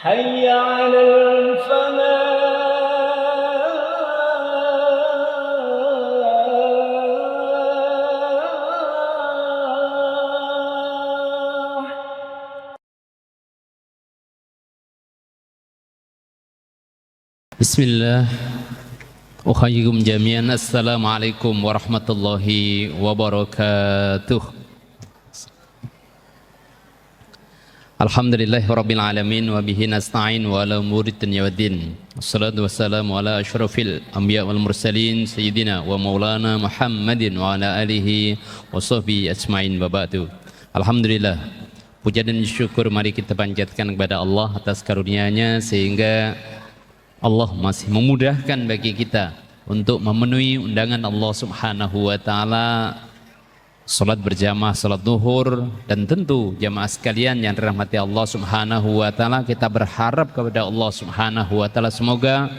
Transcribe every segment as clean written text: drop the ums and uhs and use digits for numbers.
حي على الفلاح. Bismillah. Ukhayyikum jami'an. Assalamualaikum warahmatullahi wabarakatuh. Alhamdulillahi rabbil alamin wa bihi nasta'in wa ala umuri dunya waddin. Wassalatu wassalamu ala asyrafil anbiya wal mursalin sayyidina wa maulana Muhammadin wa ala alihi wa sahbihi ajmain wa ba'du. Alhamdulillah, puja dan syukur mari kita panjatkan kepada Allah atas karunia-Nya sehingga Allah masih memudahkan bagi kita untuk memenuhi undangan Allah Subhanahu wa taala, salat berjamaah, salat zuhur, dan tentu jamaah sekalian yang dirahmati Allah Subhanahu wa taala, kita berharap kepada Allah Subhanahu wa taala semoga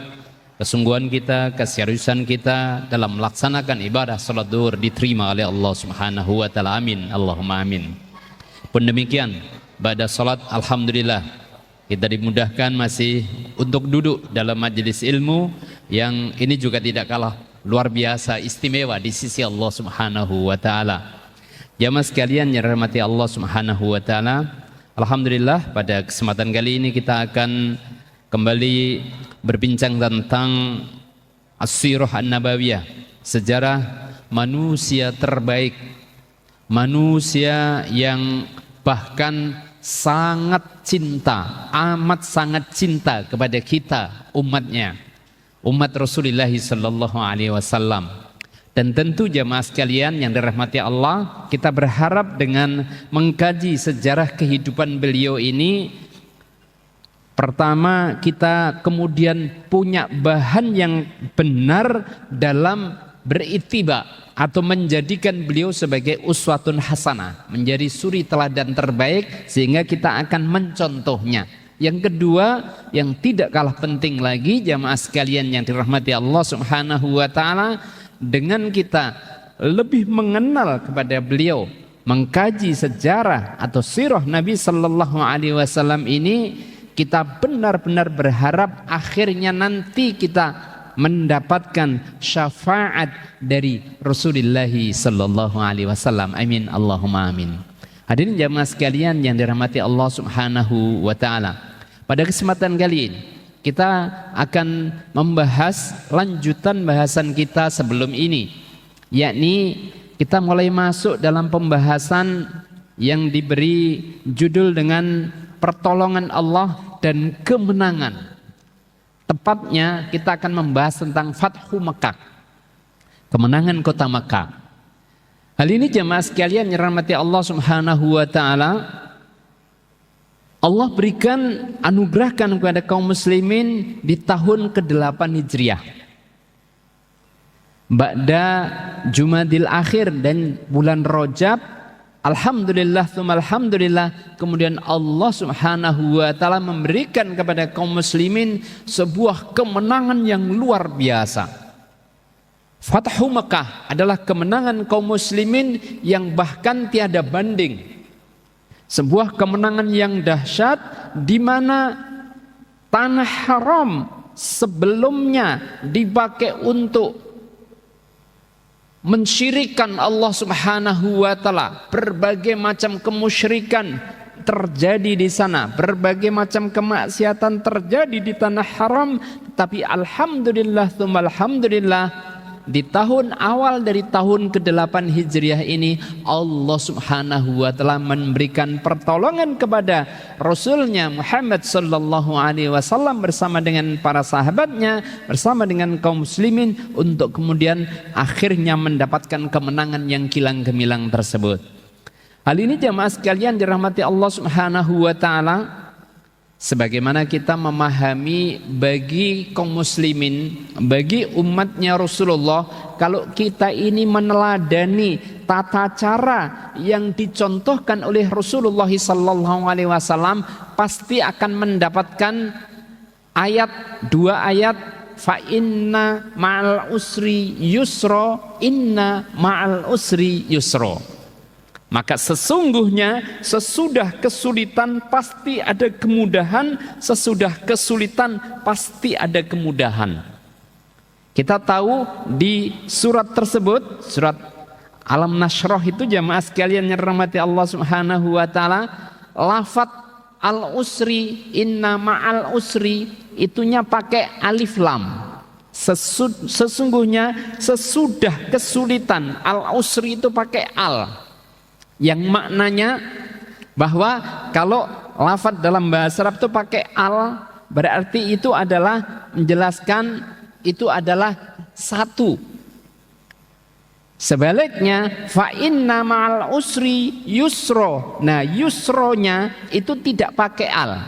kesungguhan kita, keseriusan kita dalam melaksanakan ibadah salat zuhur diterima oleh Allah Subhanahu wa taala. Amin. Allahumma amin. Pun demikian, pada salat alhamdulillah kita dimudahkan masih untuk duduk dalam majelis ilmu yang ini juga tidak kalah luar biasa istimewa di sisi Allah Subhanahu wa taala. Jamaah sekalian yang dirahmati Allah Subhanahu wa taala, alhamdulillah pada kesempatan kali ini kita akan kembali berbincang tentang As-Sirah An-Nabawiyah, sejarah manusia terbaik, manusia yang bahkan sangat cinta, amat sangat cinta kepada kita umatnya, umat Rasulullah sallallahu alaihi wasallam. Dan tentu jamaah sekalian yang dirahmati Allah, kita berharap dengan mengkaji sejarah kehidupan beliau ini, pertama kita kemudian punya bahan yang benar dalam berittiba atau menjadikan beliau sebagai uswatun hasanah, menjadi suri teladan terbaik sehingga kita akan mencontohnya. Yang kedua, yang tidak kalah penting lagi jamaah sekalian yang dirahmati Allah Subhanahu wa taala, dengan kita lebih mengenal kepada beliau, mengkaji sejarah atau sirah Nabi sallallahu alaihi wasallam ini, kita benar-benar berharap akhirnya nanti kita mendapatkan syafaat dari Rasulullah sallallahu alaihi wasallam. Amin. Allahumma amin. Hadirin jamaah sekalian yang dirahmati Allah Subhanahu wa taala, pada kesempatan kali ini kita akan membahas lanjutan bahasan kita sebelum ini, yakni kita mulai masuk dalam pembahasan yang diberi judul dengan pertolongan Allah dan kemenangan. Tepatnya kita akan membahas tentang Fathu Mekah, kemenangan kota Mekah. Hal ini jemaah sekalian yang dirahmati Allah Subhanahu wa taala, Allah berikan, anugerahkan kepada kaum muslimin di tahun ke-8 Hijriah, ba'da Jumadil Akhir dan bulan Rajab. Alhamdulillah, alhamdulillah, kemudian Allah Subhanahu wa taala memberikan kepada kaum muslimin sebuah kemenangan yang luar biasa. Fathu Mekah adalah kemenangan kaum muslimin yang bahkan tiada banding. Sebuah kemenangan yang dahsyat di mana tanah haram sebelumnya dipakai untuk mensyirikan Allah Subhanahu wa taala, berbagai macam kemusyrikan terjadi di sana, berbagai macam kemaksiatan terjadi di tanah haram. Tapi alhamdulillah, alhamdulillah, di tahun awal dari tahun ke-8 Hijriah ini Allah Subhanahu wa taala memberikan pertolongan kepada Rasulnya Muhammad sallallahu alaihi wasallam bersama dengan para sahabatnya, bersama dengan kaum muslimin, untuk kemudian akhirnya mendapatkan kemenangan yang kilang gemilang tersebut. Hal ini jamaah sekalian dirahmati Allah Subhanahu wa taala, sebagaimana kita memahami bagi kaum muslimin, bagi umatnya Rasulullah, kalau kita ini meneladani tata cara yang dicontohkan oleh Rasulullah sallallahu alaihi wasallam, pasti akan mendapatkan dua ayat, fa inna ma'al usri yusra, inna ma'al usri yusra. Maka sesungguhnya sesudah kesulitan pasti ada kemudahan, sesudah kesulitan pasti ada kemudahan. Kita tahu di surat tersebut, surat Alam Nashrah itu jamaah sekalian yang dirahmati Allah Subhanahu wa taala, lafaz al-usri, inna ma'al usri itunya pakai alif lam. Sesungguhnya sesudah kesulitan, al-usri itu pakai al. Yang maknanya bahwa kalau lafaz dalam bahasa Arab itu pakai al, berarti itu adalah menjelaskan itu adalah satu. Sebaliknya fa inna ma'al usri yusro. Nah, yusronya itu tidak pakai al.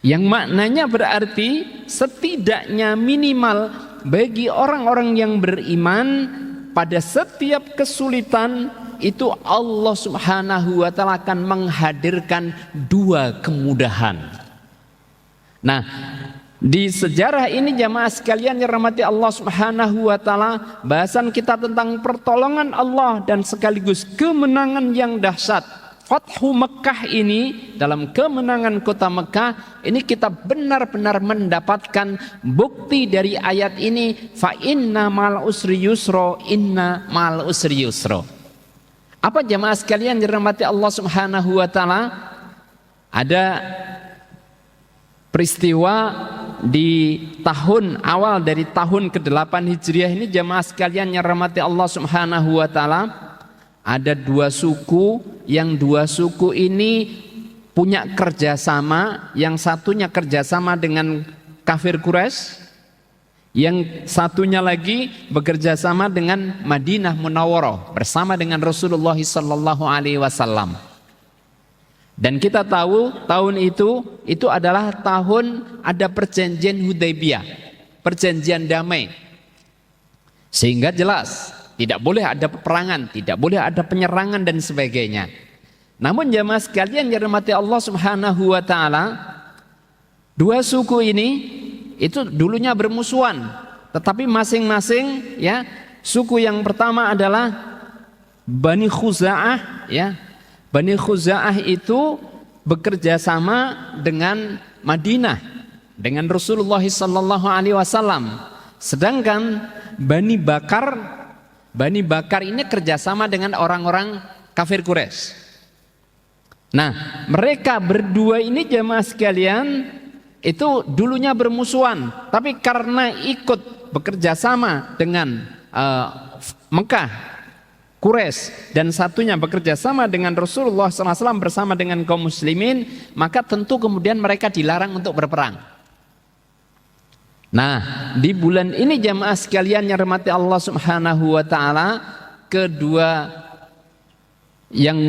Yang maknanya berarti setidaknya minimal bagi orang-orang yang beriman pada setiap kesulitan itu Allah Subhanahu wa taala akan menghadirkan dua kemudahan. Nah, di sejarah ini jamaah sekalian yang dirahmati Allah Subhanahu wa taala, bahasan kita tentang pertolongan Allah dan sekaligus kemenangan yang dahsyat. Fathu Mekah ini, dalam kemenangan kota Mekah ini kita benar-benar mendapatkan bukti dari ayat ini, fa inna ma'al usri yusra, inna ma'al usri yusra. Apa jamaah sekalian dirahmati Allah Subhanahu wa taala? Ada peristiwa di tahun awal dari tahun ke-8 Hijriah ini jamaah sekalian yang dirahmati Allah Subhanahu wa taala, ada dua suku, yang dua suku ini punya kerjasama, yang satunya kerjasama dengan kafir Quraisy, yang satunya lagi bekerja sama dengan Madinah Munawwarah bersama dengan Rasulullah sallallahu alaihi wasallam. Dan kita tahu tahun itu adalah tahun ada perjanjian Hudaybiyah, perjanjian damai. Sehingga jelas tidak boleh ada peperangan, tidak boleh ada penyerangan dan sebagainya. Namun jamaah sekalian yang dirahmati Allah Subhanahu wa taala, dua suku ini itu dulunya bermusuhan, tetapi masing-masing ya, suku yang pertama adalah Bani Khuza'ah ya. Bani Khuza'ah itu bekerja sama dengan Madinah, dengan Rasulullah sallallahu alaihi wasallam. Sedangkan Bani Bakar ini kerjasama dengan orang-orang kafir Quraisy. Nah, mereka berdua ini jamaah sekalian itu dulunya bermusuhan, tapi karena ikut bekerja sama dengan Mekah, Quraisy, dan satunya bekerja sama dengan Rasulullah SAW bersama dengan kaum muslimin, maka tentu kemudian mereka dilarang untuk berperang. Nah, di bulan ini jamaah sekalian yang dirahmati Allah Subhanahu wa taala, kedua yang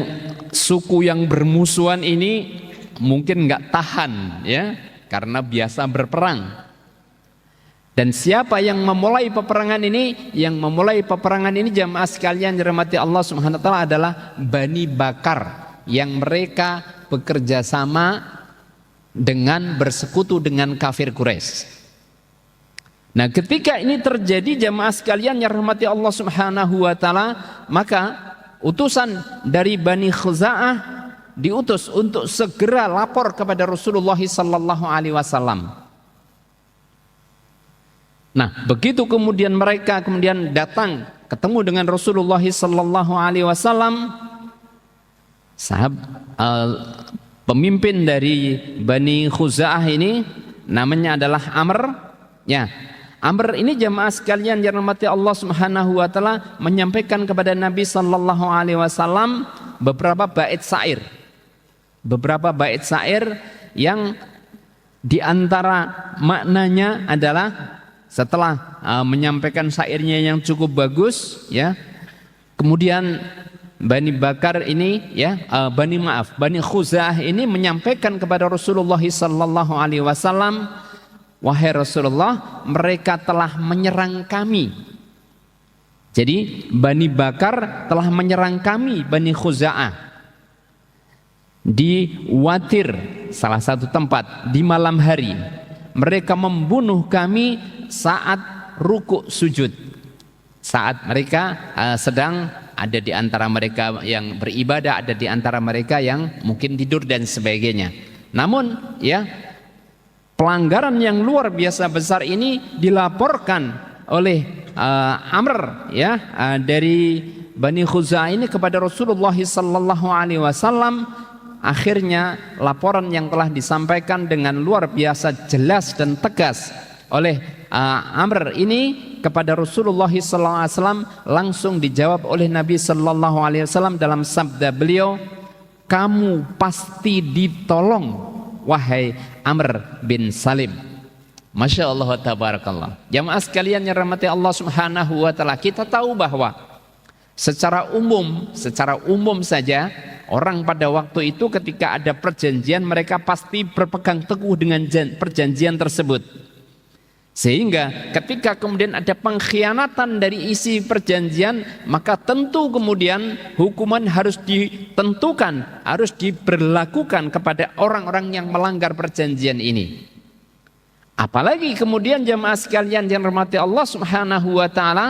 suku yang bermusuhan ini mungkin nggak tahan ya, karena biasa berperang. Dan siapa yang memulai peperangan ini? Yang memulai peperangan ini jamaah sekalian dirahmati Allah Subhanahu wa taala adalah Bani Bakar, yang mereka bekerja sama dengan bersekutu dengan kafir Quraisy. Nah, ketika ini terjadi jamaah sekalian yang dirahmati Allah Subhanahu wa taala, maka utusan dari Bani Khuza'ah diutus untuk segera lapor kepada Rasulullah sallallahu alaihi wasallam. Nah, begitu kemudian mereka datang ketemu dengan Rasulullah sallallahu alaihi wasallam, pemimpin dari Bani Khuza'ah ini namanya adalah Amr ya. Amr ini jamaah sekalian yang dirahmati Allah Subhanahu wa taala menyampaikan kepada Nabi sallallahu alaihi wasallam beberapa bait syair. Beberapa bait syair yang diantara maknanya adalah setelah menyampaikan syairnya yang cukup bagus ya, kemudian Bani Bakar ini ya, Bani Khuza'ah ini menyampaikan kepada Rasulullah sallallahu alaihi wasallam, wahai Rasulullah, mereka telah menyerang kami. Jadi Bani Bakar telah menyerang kami, Bani Khuza'ah, di Watir, salah satu tempat di malam hari. Mereka membunuh kami saat rukuk sujud, saat mereka sedang ada di antara mereka yang beribadah, ada di antara mereka yang mungkin tidur dan sebagainya. Namun ya, pelanggaran yang luar biasa besar ini dilaporkan oleh Amr ya dari Bani Khuza'ah ini kepada Rasulullah sallallahu alaihi wasallam. Akhirnya laporan yang telah disampaikan dengan luar biasa jelas dan tegas oleh Amr ini kepada Rasulullah sallallahu alaihi wasallam langsung dijawab oleh Nabi sallallahu alaihi wasallam dalam sabda beliau, "Kamu pasti ditolong wahai Amr bin Salim." Masya Allah wa tabarakallah. Jamaah sekalian yang rahmati Allah subhanahu wa ta'ala, kita tahu bahwa secara umum saja orang pada waktu itu ketika ada perjanjian mereka pasti berpegang teguh dengan perjanjian tersebut. Sehingga ketika kemudian ada pengkhianatan dari isi perjanjian, maka tentu kemudian hukuman harus ditentukan, harus diberlakukan kepada orang-orang yang melanggar perjanjian ini. Apalagi kemudian jamaah sekalian yang dirahmati Allah subhanahu wa ta'ala,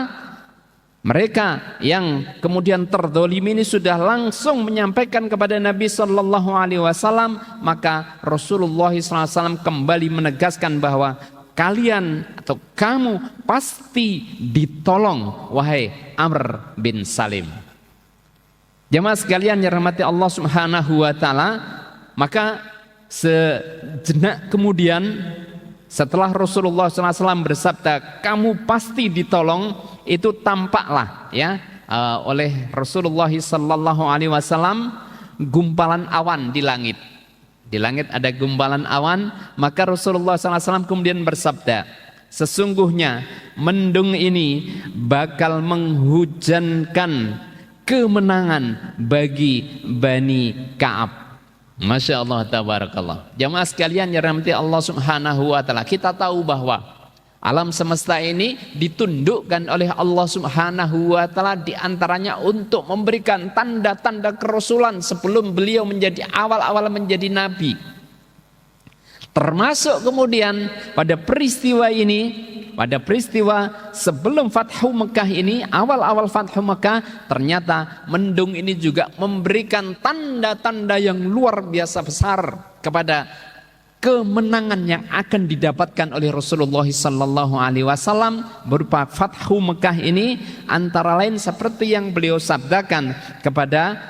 mereka yang kemudian terdolimi ini sudah langsung menyampaikan kepada Nabi Sallallahu Alaihi Wasallam, maka Rasulullah SAW kembali menegaskan bahwa kalian atau kamu pasti ditolong wahai Amr bin Salim. Jamaah sekalian yang dirahmati Allah Subhanahu Wa Taala, maka sejenak kemudian setelah Rasulullah SAW bersabda kamu pasti ditolong, itu tampaklah ya oleh Rasulullah Sallallahu Alaihi Wasallam gumpalan awan di langit. Di langit ada gumpalan awan, maka Rasulullah SAW kemudian bersabda, sesungguhnya mendung ini bakal menghujankan kemenangan bagi Bani Ka'ab. Masya Allah tabarakallah. Jamaah sekalian yang dirahmati Allah subhanahu wa ta'ala, kita tahu bahwa alam semesta ini ditundukkan oleh Allah subhanahu wa ta'ala diantaranya untuk memberikan tanda-tanda kerasulan sebelum beliau menjadi awal-awal menjadi nabi. Termasuk kemudian pada peristiwa ini, pada peristiwa sebelum Fathu Mekah ini, awal-awal Fathu Mekah, ternyata mendung ini juga memberikan tanda-tanda yang luar biasa besar kepada kemenangan yang akan didapatkan oleh Rasulullah Sallallahu Alaihi Wasallam berupa Fathu Mekah ini, antara lain seperti yang beliau sabdakan kepada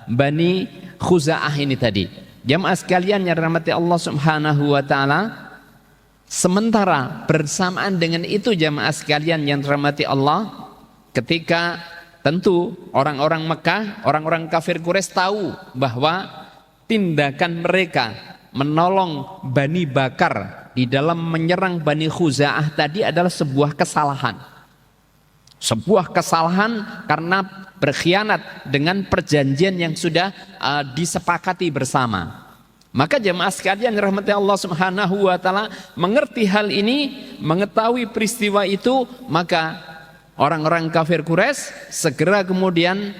Bani Khuza'ah ini tadi. Jamaah sekalian yang dirahmati Allah Subhanahu wa taala, sementara bersamaan dengan itu jamaah sekalian yang dirahmati Allah, ketika tentu orang-orang Mekah, orang-orang kafir Quraisy tahu bahwa tindakan mereka menolong Bani Bakar di dalam menyerang Bani Khuza'ah tadi adalah sebuah kesalahan. Sebuah kesalahan karena berkhianat dengan perjanjian yang sudah disepakati bersama. Maka jemaah sekalian rahmati Allah Subhanahu wa taala mengerti hal ini, mengetahui peristiwa itu, maka orang-orang kafir Quraisy segera kemudian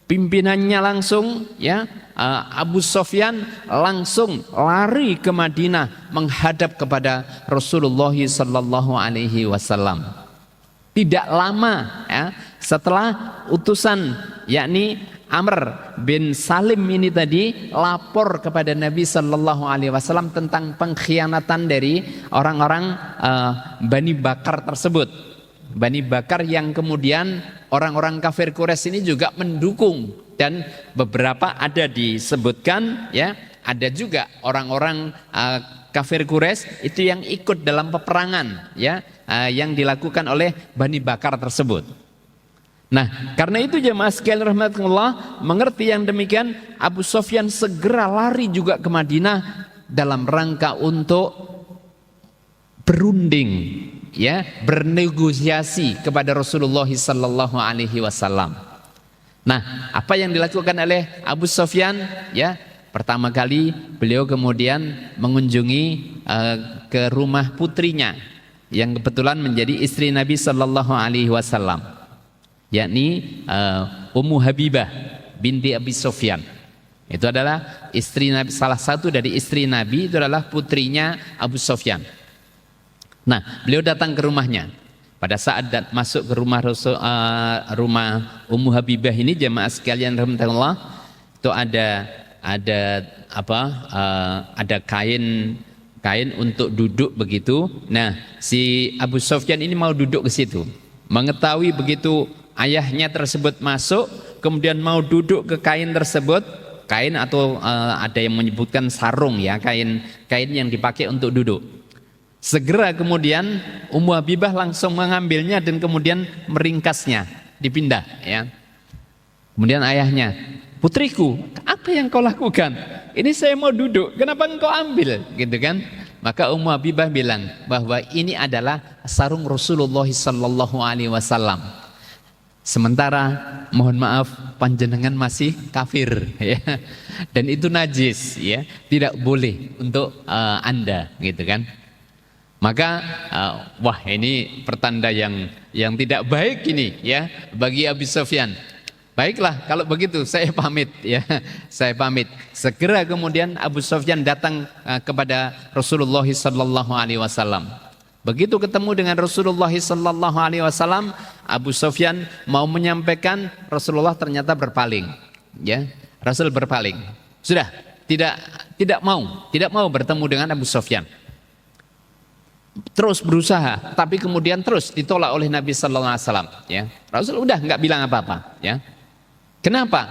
pimpinannya langsung ya Abu Sufyan langsung lari ke Madinah menghadap kepada Rasulullah sallallahu alaihi wasallam. Tidak lama ya, setelah utusan yakni Amr bin Salim ini tadi lapor kepada Nabi sallallahu alaihi wasallam tentang pengkhianatan dari orang-orang Bani Bakar tersebut. Bani Bakar yang kemudian orang-orang kafir Quraisy ini juga mendukung, dan beberapa ada disebutkan ya, ada juga orang-orang kafir Quraisy itu yang ikut dalam peperangan ya yang dilakukan oleh Bani Bakar tersebut. Nah, karena itu jemaah sekalian rahmatullah, mengerti yang demikian, Abu Sufyan segera lari juga ke Madinah dalam rangka untuk berunding ya, bernegosiasi kepada Rasulullah sallallahu alaihi wasallam. Nah, apa yang dilakukan oleh Abu Sufyan ya? Pertama kali beliau kemudian mengunjungi ke rumah putrinya yang kebetulan menjadi istri Nabi sallallahu alaihi wasallam, yakni Ummu Habibah binti Abi Sufyan. Itu adalah istri Nabi, salah satu dari istri Nabi itu adalah putrinya Abu Sufyan. Nah, beliau datang ke rumahnya. Pada saat masuk ke rumah rumah Ummu Habibah ini, jemaah sekalian rahmatullah, itu ada kain untuk duduk begitu. Nah, si Abu Sufyan ini mau duduk ke situ. Mengetahui begitu ayahnya tersebut masuk, kemudian mau duduk ke kain tersebut, kain atau ada yang menyebutkan sarung ya, kain yang dipakai untuk duduk. Segera kemudian Ummu Habibah langsung mengambilnya dan kemudian meringkasnya, dipindah ya. Kemudian ayahnya, "Putriku, apa yang kau lakukan? Ini saya mau duduk, kenapa engkau ambil?" Gitu kan. Maka Ummu Habibah bilang bahwa ini adalah sarung Rasulullah sallallahu alaihi wasallam. Sementara mohon maaf panjenengan masih kafir ya. Dan itu najis ya, tidak boleh untuk Anda gitu kan. Maka wah ini pertanda yang tidak baik ini ya bagi Abu Sufyan. Baiklah kalau begitu saya pamit ya. Saya pamit. Segera kemudian Abu Sufyan datang kepada Rasulullah sallallahu alaihi wasallam. Begitu ketemu dengan Rasulullah sallallahu alaihi wasallam, Abu Sufyan mau menyampaikan, Rasulullah ternyata berpaling. Ya, Rasul berpaling. Sudah tidak mau bertemu dengan Abu Sufyan. Terus berusaha, tapi kemudian terus ditolak oleh Nabi sallallahu alaihi wasallam ya. Rasul udah nggak bilang apa-apa ya. Kenapa?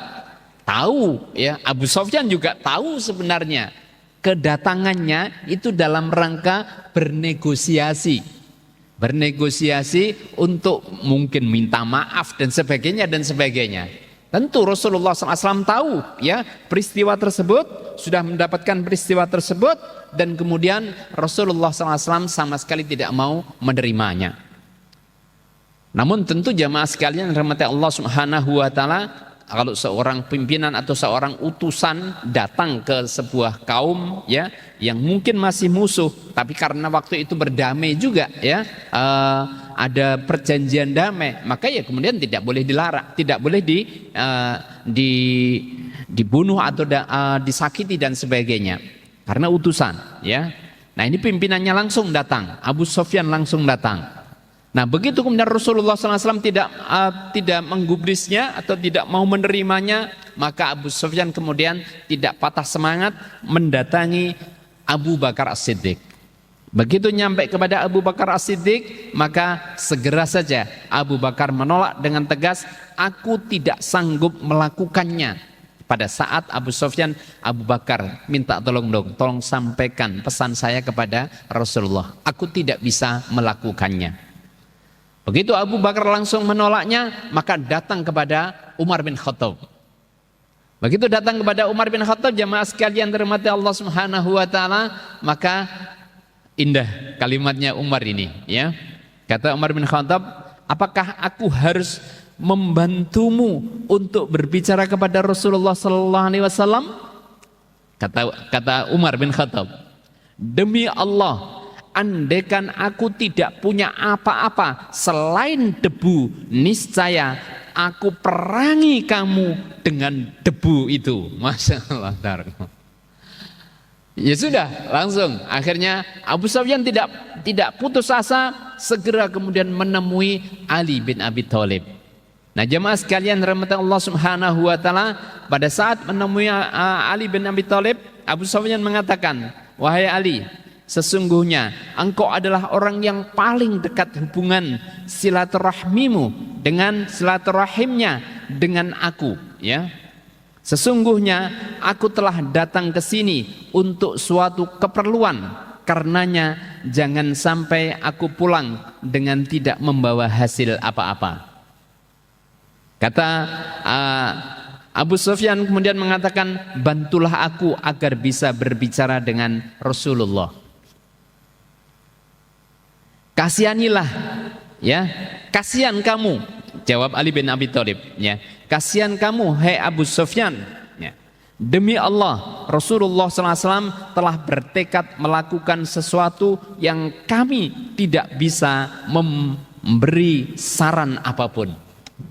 Tahu ya, Abu Sufyan juga tahu sebenarnya kedatangannya itu dalam rangka bernegosiasi untuk mungkin minta maaf dan sebagainya. Tentu Rasulullah SAW tahu ya peristiwa tersebut, sudah mendapatkan peristiwa tersebut, dan kemudian Rasulullah SAW sama sekali tidak mau menerimanya. Namun tentu jamaah sekalian rahmati Allah Subhanahu wa taala, kalau seorang pimpinan atau seorang utusan datang ke sebuah kaum ya yang mungkin masih musuh, tapi karena waktu itu berdamai juga ya, ada perjanjian damai, maka ya kemudian tidak boleh dilarang, tidak boleh dibunuh atau disakiti dan sebagainya karena utusan ya. Nah ini pimpinannya langsung datang, Abu Sufyan langsung datang. Nah begitu kemudian Rasulullah SAW tidak menggubrisnya atau tidak mau menerimanya, maka Abu Sufyan kemudian tidak patah semangat mendatangi Abu Bakar As-Siddiq. Begitu nyampe kepada Abu Bakar As-Siddiq, maka segera saja Abu Bakar menolak dengan tegas, "Aku tidak sanggup melakukannya." Pada saat Abu Sufyan, Abu Bakar minta tolong sampaikan pesan saya kepada Rasulullah, "Aku tidak bisa melakukannya." Begitu Abu Bakar langsung menolaknya, maka datang kepada Umar bin Khattab. Begitu datang kepada Umar bin Khattab, jamaah sekalian dirahmati Allah Subhanahu wa taala, maka indah kalimatnya Umar ini ya. Kata Umar bin Khattab, "Apakah aku harus membantumu untuk berbicara kepada Rasulullah sallallahu alaihi wasallam?" Kata Umar bin Khattab, "Demi Allah, andaikan aku tidak punya apa-apa selain debu, niscaya aku perangi kamu dengan debu itu." Masya Allah. Ya sudah, langsung akhirnya Abu Sufyan tidak putus asa, segera kemudian menemui Ali bin Abi Thalib. Nah jemaah sekalian rahmati Allah Subhanahu wa taala, pada saat menemui Ali bin Abi Thalib, Abu Sufyan mengatakan, "Wahai Ali, sesungguhnya engkau adalah orang yang paling dekat hubungan silaturahmimu dengan silaturahimnya dengan aku ya. Sesungguhnya aku telah datang ke sini untuk suatu keperluan, karenanya jangan sampai aku pulang dengan tidak membawa hasil apa-apa." Kata Abu Sufyan kemudian mengatakan, "Bantulah aku agar bisa berbicara dengan Rasulullah." "Kasihanilah ya, kasihan kamu," jawab Ali bin Abi Thalib ya. "Kasihan kamu hai Abu Sufyan ya. Demi Allah, Rasulullah SAW telah bertekad melakukan sesuatu yang kami tidak bisa memberi saran apapun."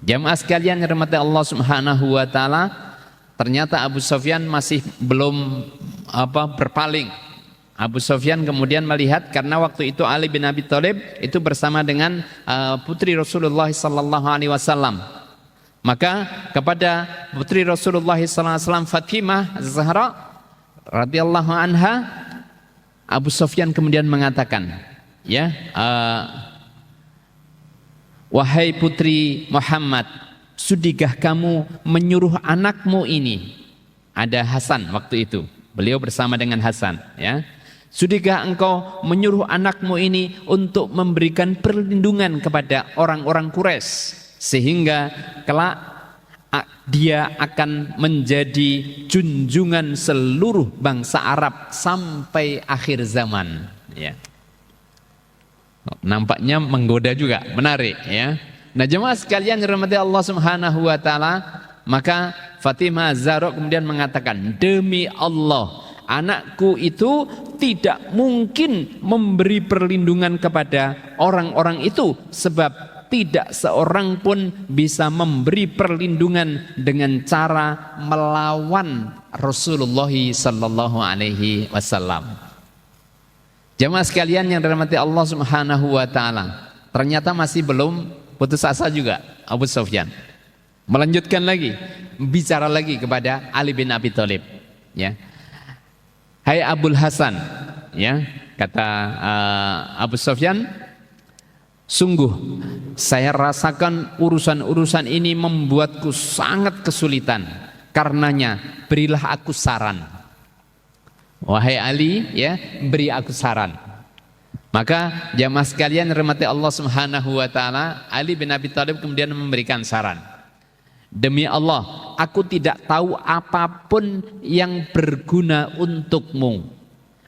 Jamaah sekalian yang dirahmati Allah Subhanahu wa taala, ternyata Abu Sufyan masih belum berpaling. Abu Sufyan kemudian melihat karena waktu itu Ali bin Abi Thalib itu bersama dengan putri Rasulullah sallallahu alaihi wasallam. Maka kepada putri Rasulullah sallallahu alaihi wasallam Fatimah Az-Zahra radhiyallahu anha, Abu Sufyan kemudian mengatakan, ya, wahai putri Muhammad, sudikah kamu menyuruh anakmu ini? Ada Hasan waktu itu, beliau bersama dengan Hasan, ya. Sudikah engkau menyuruh anakmu ini untuk memberikan perlindungan kepada orang-orang Quraisy sehingga kelak dia akan menjadi junjungan seluruh bangsa Arab sampai akhir zaman, ya. Nampaknya menggoda juga, menarik, ya. Nah, jemaah sekalian dirahmati Allah Subhanahu wa taala, maka Fatimah Az-Zahra kemudian mengatakan, demi Allah, anakku itu tidak mungkin memberi perlindungan kepada orang-orang itu, sebab tidak seorang pun bisa memberi perlindungan dengan cara melawan Rasulullah sallallahu alaihi wasallam. Jemaah sekalian yang dirahmati Allah Subhanahu wa taala, ternyata masih belum putus asa juga Abu Sufyan. Melanjutkan lagi, bicara lagi kepada Ali bin Abi Thalib, ya. Hai Abul Hasan, ya, kata Abu Sufyan, sungguh saya rasakan urusan-urusan ini membuatku sangat kesulitan. Karenanya berilah aku saran. Wahai Ali, ya, beri aku saran. Maka jamaah sekalian rahmati Allah Subhanahu wa taala, Ali bin Abi Thalib kemudian memberikan saran. Demi Allah, aku tidak tahu apapun yang berguna untukmu.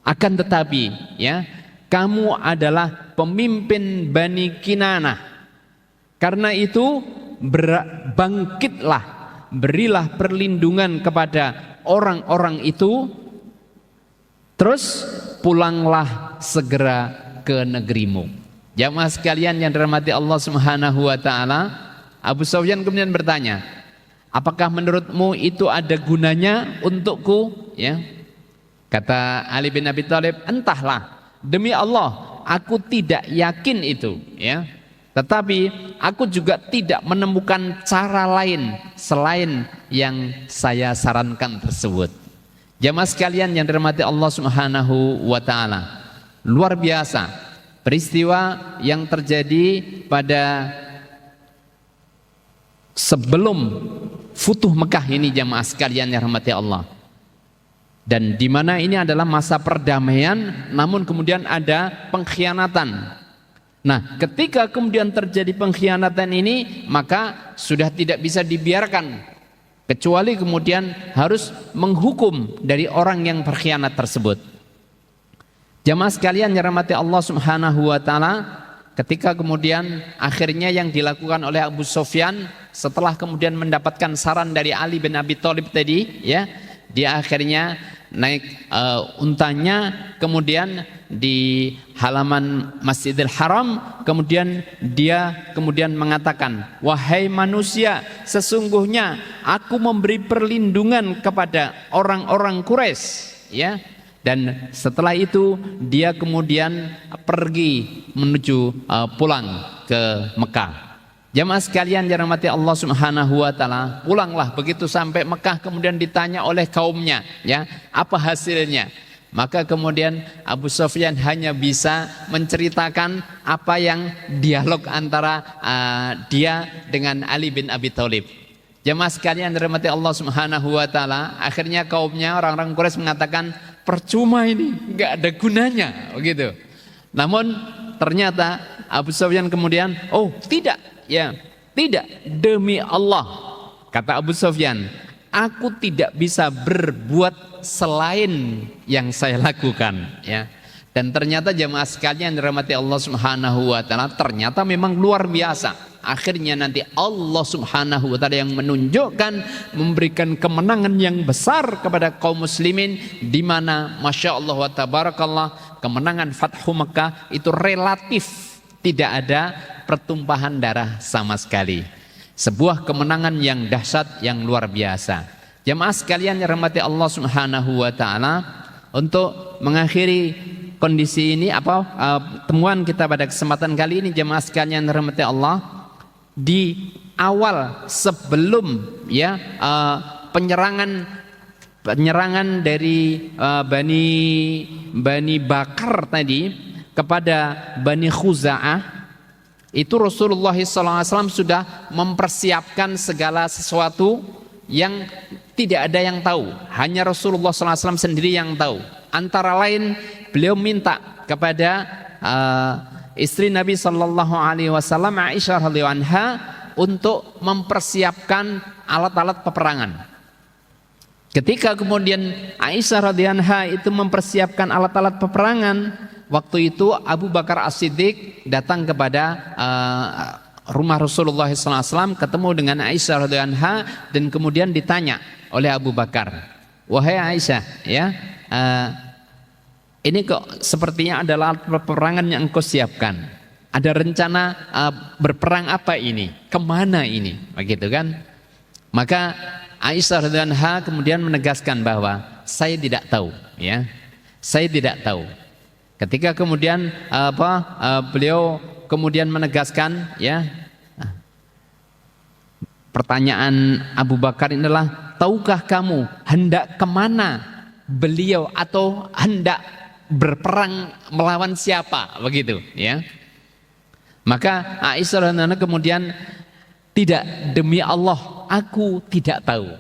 Akan tetapi, ya, kamu adalah pemimpin Bani Kinanah. Karena itu bangkitlah, berilah perlindungan kepada orang-orang itu. Terus pulanglah segera ke negerimu. Jamaah sekalian yang dirahmati Allah Subhanahu wa taala, Abu Sufyan kemudian bertanya, apakah menurutmu itu ada gunanya untukku? Ya. Kata Ali bin Abi Thalib, entahlah, demi Allah aku tidak yakin itu, ya. Tetapi aku juga tidak menemukan cara lain selain yang saya sarankan tersebut. Jamaah sekalian yang dirahmati Allah Subhanahu wa taala, luar biasa peristiwa yang terjadi pada sebelum Futuh Mekah ini, jamaah sekalian yang dirahmati Allah. Dan di mana ini adalah masa perdamaian, namun kemudian ada pengkhianatan. Nah, ketika kemudian terjadi pengkhianatan ini, maka sudah tidak bisa dibiarkan, kecuali kemudian harus menghukum dari orang yang berkhianat tersebut. Jamaah sekalian yang dirahmati Allah Subhanahu wa taala, ketika kemudian akhirnya yang dilakukan oleh Abu Sufyan setelah kemudian mendapatkan saran dari Ali bin Abi Thalib tadi, ya, dia akhirnya naik untanya kemudian di halaman Masjidil Haram, kemudian dia kemudian mengatakan, wahai manusia, sesungguhnya aku memberi perlindungan kepada orang-orang Quraisy, ya. Dan setelah itu dia kemudian pergi menuju pulang ke Mekah. Jamaah sekalian yang dirahmati Allah Subhanahu wa taala, pulanglah begitu sampai Mekah, kemudian ditanya oleh kaumnya, ya, apa hasilnya? Maka kemudian Abu Sufyan hanya bisa menceritakan apa yang dialog antara dia dengan Ali bin Abi Thalib. Jamaah sekalian dirahmati Allah Subhanahu wa taala, akhirnya kaumnya, orang-orang Quraisy mengatakan, percuma ini, enggak ada gunanya, begitu. Namun ternyata Abu Sufyan kemudian, oh tidak, ya, tidak, demi Allah, kata Abu Sufyan, aku tidak bisa berbuat selain yang saya lakukan, ya. Dan ternyata jamaah sekalian dirahmati Allah Subhanahu wa taala, ternyata memang luar biasa. Akhirnya nanti Allah Subhanahu wa taala yang menunjukkan, memberikan kemenangan yang besar kepada kaum muslimin, di mana Masya Allah wa tabarakallah, kemenangan Fathu Mekah itu relatif tidak ada pertumpahan darah sama sekali. Sebuah kemenangan yang dahsyat, yang luar biasa. Jamaah sekalian yang dirahmati Allah Subhanahu wa taala, untuk mengakhiri kondisi ini temuan kita pada kesempatan kali ini jemaah sekalian rahmati Allah, di awal sebelum penyerangan dari Bani Bakar tadi kepada Bani Khuza'ah, itu Rasulullah SAW sudah mempersiapkan segala sesuatu yang tidak ada yang tahu, hanya Rasulullah SAW sendiri yang tahu. Antara lain beliau minta kepada istri Nabi Sallallahu Alaihi Wasallam Aisyah radhiyallahu anha untuk mempersiapkan alat-alat peperangan. Ketika kemudian Aisyah radhiyallahu anha itu mempersiapkan alat-alat peperangan, waktu itu Abu Bakar As-Siddiq datang kepada rumah Rasulullah SAW, ketemu dengan Aisyah radhiyallahu anha, dan kemudian ditanya oleh Abu Bakar, wahai Aisyah, ini kok sepertinya adalah alat peperangan yang engkau siapkan. Ada rencana berperang apa ini? Kemana ini? Begitu kan? Maka Aisyah radhiyallahu anha kemudian menegaskan bahwa saya tidak tahu, saya tidak tahu. Ketika kemudian beliau kemudian menegaskan, pertanyaan Abu Bakar adalah, tahukah kamu hendak kemana beliau atau hendak berperang melawan siapa, begitu Maka Aisyah radhiyallahu anha kemudian, tidak, demi Allah aku tidak tahu.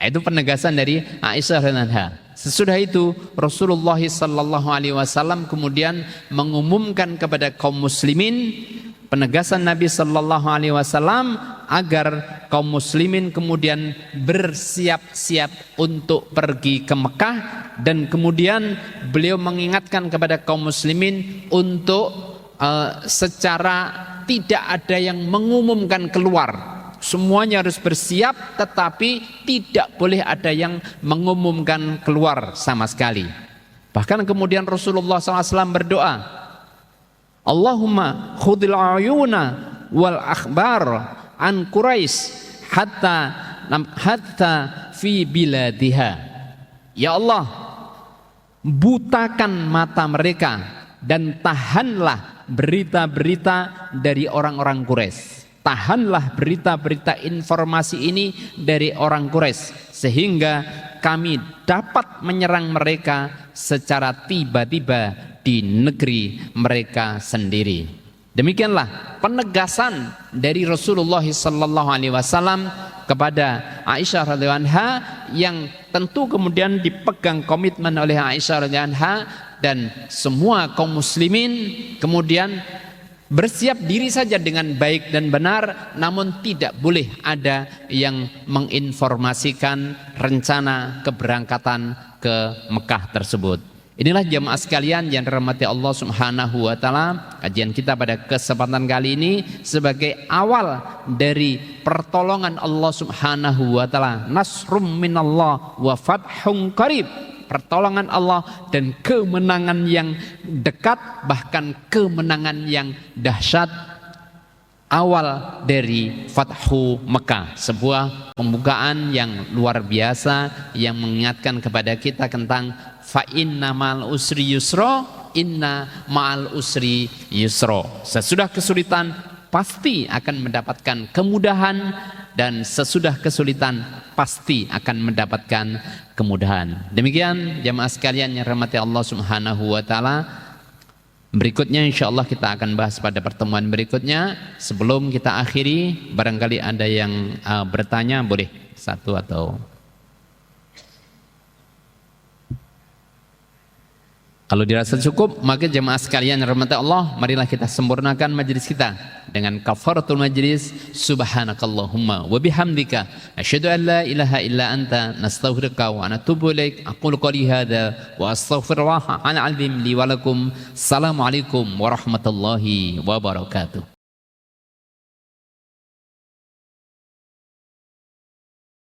Itu penegasan dari Aisyah radhiyallahu anha. Sesudah itu Rasulullah sallallahu alaihi wasallam kemudian mengumumkan kepada kaum muslimin, penegasan Nabi sallallahu alaihi wasallam agar kaum muslimin kemudian bersiap-siap untuk pergi ke Mekah, dan kemudian beliau mengingatkan kepada kaum muslimin untuk secara tidak ada yang mengumumkan keluar. Semuanya harus bersiap, tetapi tidak boleh ada yang mengumumkan keluar sama sekali. Bahkan kemudian Rasulullah SAW berdoa, Allahumma khudil ayuna wal akhbar an Quraisy hatta fi biladiha. Ya Allah, butakan mata mereka dan tahanlah berita-berita dari orang-orang Quraisy. Tahanlah berita-berita informasi ini dari orang Quraisy, sehingga kami dapat menyerang mereka secara tiba-tiba di negeri mereka sendiri. Demikianlah penegasan dari Rasulullah SAW kepada Aisyah radhiyallahu anha, yang tentu kemudian dipegang komitmen oleh Aisyah radhiyallahu anha, dan semua kaum muslimin kemudian bersiap diri saja dengan baik dan benar, namun tidak boleh ada yang menginformasikan rencana keberangkatan ke Mekah tersebut. Inilah jamaah sekalian yang dirahmati Allah Subhanahu wa taala, kajian kita pada kesempatan kali ini sebagai awal dari pertolongan Allah Subhanahu wa taala. Nasrum minallah wa fathun qarib. Pertolongan Allah dan kemenangan yang dekat, bahkan kemenangan yang dahsyat, awal dari Fathu Mekah, sebuah pembukaan yang luar biasa yang mengingatkan kepada kita tentang fa inna ma'al usri yusra, inna ma'al usri yusra. Sesudah kesulitan pasti akan mendapatkan kemudahan, dan sesudah kesulitan pasti akan mendapatkan kemudahan. Demikian jamaah sekalian yang rahmati Allah Subhanahu wa taala. Berikutnya insyaallah kita akan bahas pada pertemuan berikutnya. Sebelum kita akhiri, barangkali ada yang bertanya, boleh satu atau kalau dirasa cukup, maka jemaah sekalian rahmati Allah, marilah kita sempurnakan majelis kita dengan kafaratul majlis. Subhanakallahumma wa bihamdika asyhadu an la ilaha illa anta nastaghfiruka wa natubu ilaik. Aqulu qouli hadza wa astaghfirullah al-azim li wa lakum. Assalamualaikum warahmatullahi wabarakatuh.